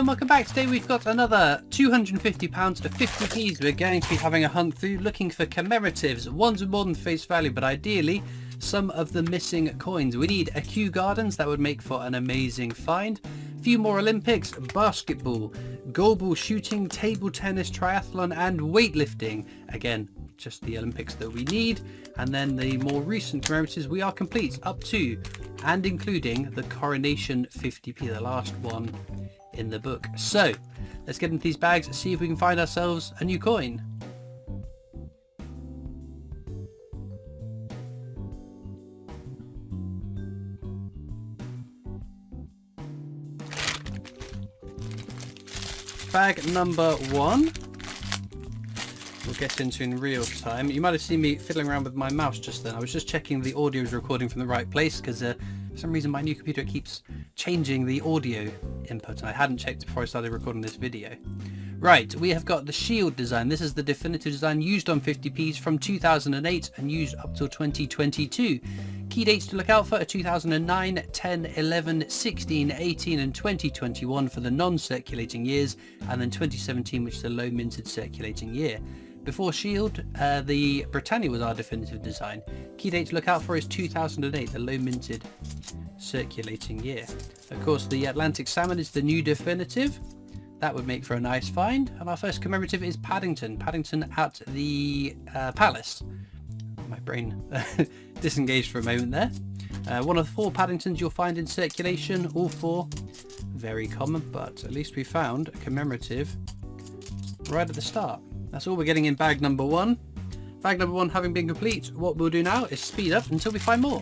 Welcome back. Today we've got another £250 to 50p's. We're going to be having a hunt through looking for commemoratives, ones with more than face value, but ideally some of the missing coins. We need a Kew Gardens, that would make for an amazing find. A few more Olympics, basketball, goalball shooting, table tennis, triathlon and weightlifting. Again, just the Olympics that we need. And then the more recent commemoratives we are complete up to and including the coronation 50p, the last one in the book. So let's get into these bags and see if we can find ourselves a new coin. Bag number one we'll get into in real time. You might have seen me fiddling around with my mouse just then. I was just checking the audio is recording from the right place because for some reason my new computer keeps changing the audio input and I hadn't checked before I started recording this video. Right, we have got the shield design. This is the definitive design used on 50p's from 2008 and used up till 2022. Key dates to look out for are 2009, 10, 11, 16, 18 and 2021 for the non-circulating years, and then 2017, which is a low minted circulating year. Before Shield, the Britannia was our definitive design. Key date to look out for is 2008, the low minted circulating year. Of course, the Atlantic Salmon is the new definitive. That would make for a nice find. And our first commemorative is Paddington. Paddington at the Palace. My brain disengaged for a moment there. One of the 4 Paddingtons you'll find in circulation. All 4 very common, but at least we found a commemorative right at the start. That's all we're getting in bag number 1. Bag number 1 having been complete, what we'll do now is speed up until we find more.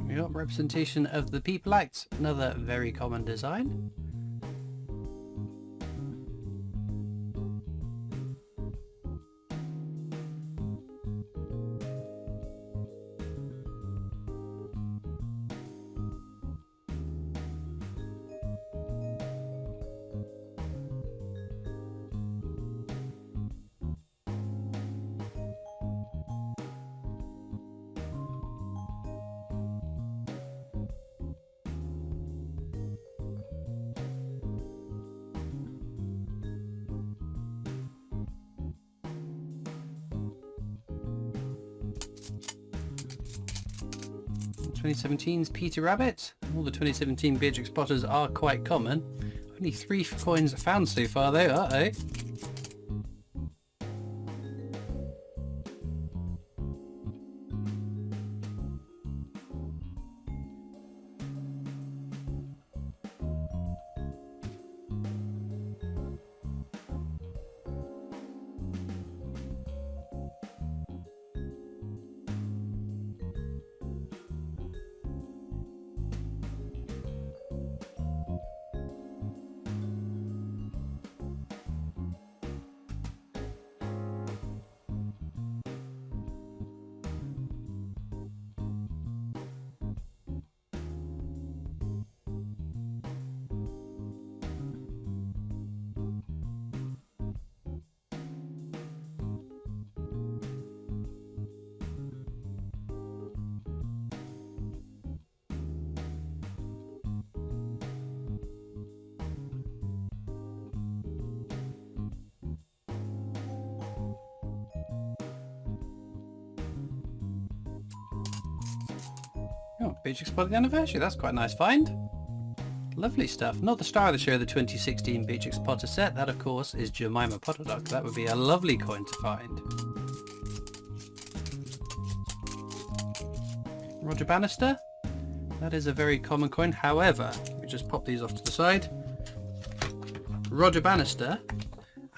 Yep, representation of the People Act, another very common design. In 2017's Peter Rabbit. All the 2017 Beatrix Potters are quite common. Only 3 coins found so far though, uh-oh. Oh, Beatrix Potter anniversary, that's quite a nice find. Lovely stuff. Not the star of the show, the 2016 Beatrix Potter set. That, of course, is Jemima Potterduck. That would be a lovely coin to find. Roger Bannister. That is a very common coin. However, let me just pop these off to the side. Roger Bannister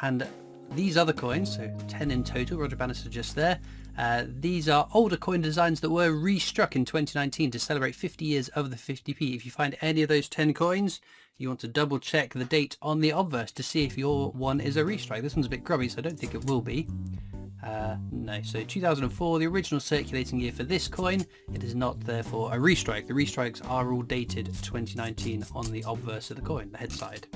and these other coins, so 10 in total, Roger Bannister just there, These are older coin designs that were restruck in 2019 to celebrate 50 years of the 50p. If you find any of those 10 coins, you want to double check the date on the obverse to see if your one is a restrike. This one's a bit grubby, so I don't think it will be. No, so 2004, the original circulating year for this coin. It is not therefore a restrike. The restrikes are all dated 2019 on the obverse of the coin, the head side.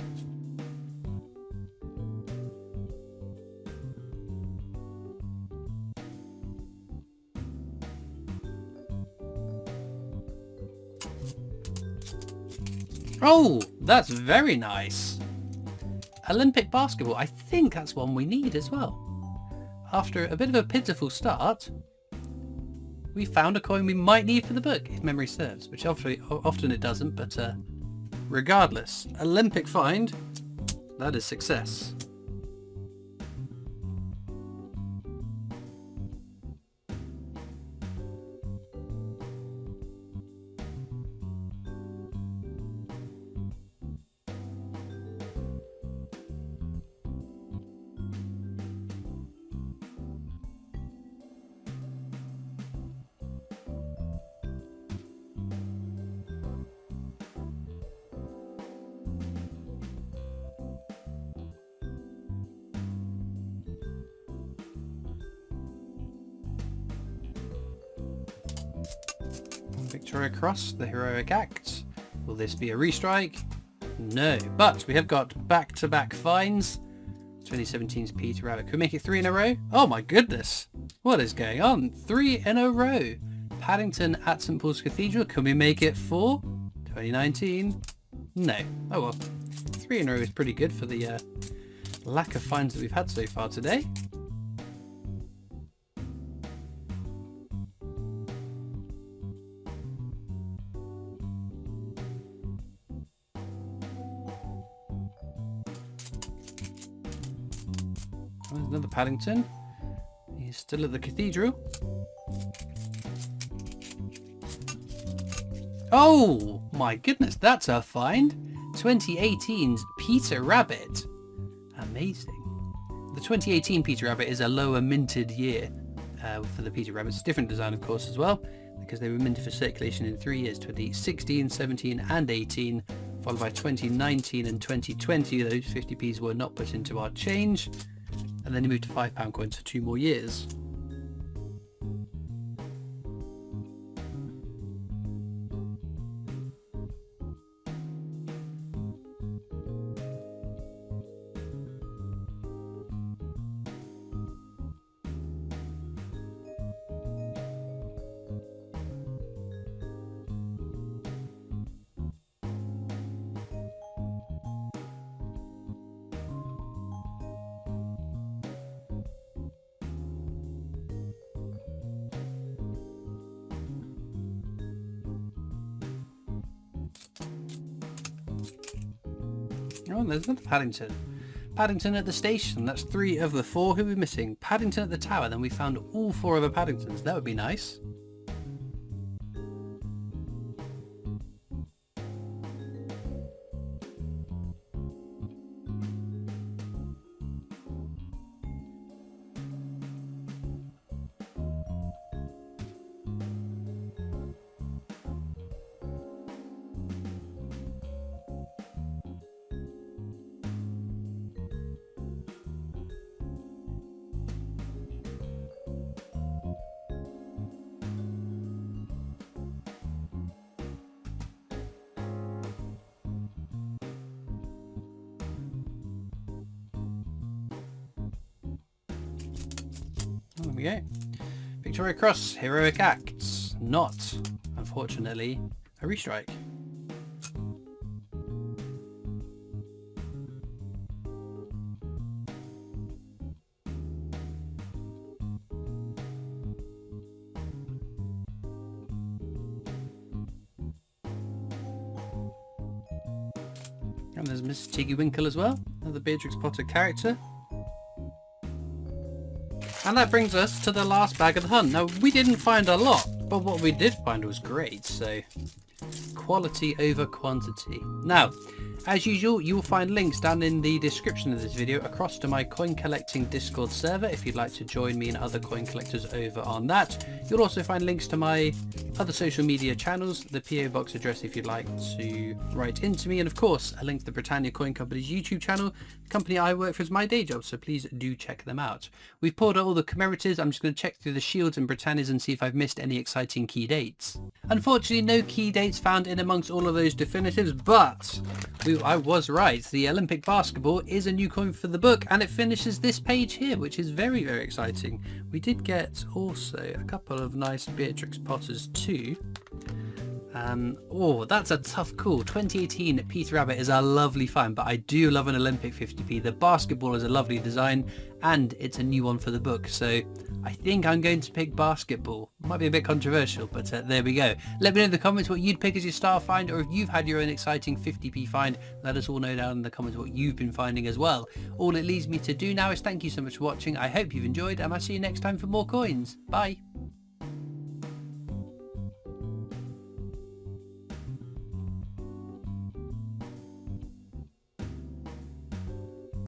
Oh, that's very nice. Olympic basketball. I think that's one we need as well. After a bit of a pitiful start, we found a coin we might need for the book, if memory serves, which often it doesn't, but regardless, Olympic find, that is success. Victoria Cross, the heroic act. Will this be a restrike? No, but we have got back-to-back finds. 2017's Peter Rabbit. Can we make it 3 in a row? Oh my goodness! What is going on? 3 in a row. Paddington at St Paul's Cathedral. Can we make it 4? 2019? No. Oh well. 3 in a row is pretty good for the lack of finds that we've had so far today. There's another Paddington. He's still at the cathedral. Oh my goodness, that's a find. 2018's Peter Rabbit. Amazing. The 2018 Peter Rabbit is a lower minted year for the Peter Rabbits. Different design of course as well, because they were minted for circulation in 3 years, 2016, 17 and 18, followed by 2019 and 2020. Those 50p's were not put into our change. And then he moved to £5 coins for 2 more years. Oh, there's another Paddington. Paddington at the station. That's 3 of the 4. Who are we missing? Paddington at the tower. Then we found all 4 other Paddingtons. That would be nice. There we go. Victoria Cross, heroic acts. Not, unfortunately, a restrike. And there's Miss Tiggy Winkle as well, another Beatrix Potter character. And that brings us to the last bag of the hunt. Now, we didn't find a lot, but what we did find was great, so Quality over quantity. Now, as usual, you will find links down in the description of this video across to my coin collecting Discord server if you'd like to join me and other coin collectors over on that. You'll also find links to my other social media channels, the PO box address if you'd like to write into me, and of course a link to the Britannia Coin Company's YouTube channel. The company I work for is my day job, so please do check them out. We've pulled out all the commemoratives. I'm just going to check through the shields and Britannias and see if I've missed any exciting key dates. Unfortunately, no key dates found in amongst all of those definitives, but I was right. The Olympic basketball is a new coin for the book, and it finishes this page here, which is very, very exciting. We did get also a couple of nice Beatrix Potters too. Oh, that's a tough call. 2018 Peter Rabbit is a lovely find, but I do love an Olympic 50p. The basketball is a lovely design, and it's a new one for the book, so I think I'm going to pick basketball. Might be a bit controversial, but there we go. Let me know in the comments what you'd pick as your star find, or if you've had your own exciting 50p find, let us all know down in the comments what you've been finding as well. All it leaves me to do now is thank you so much for watching. I hope you've enjoyed, and I'll see you next time for more coins. Bye.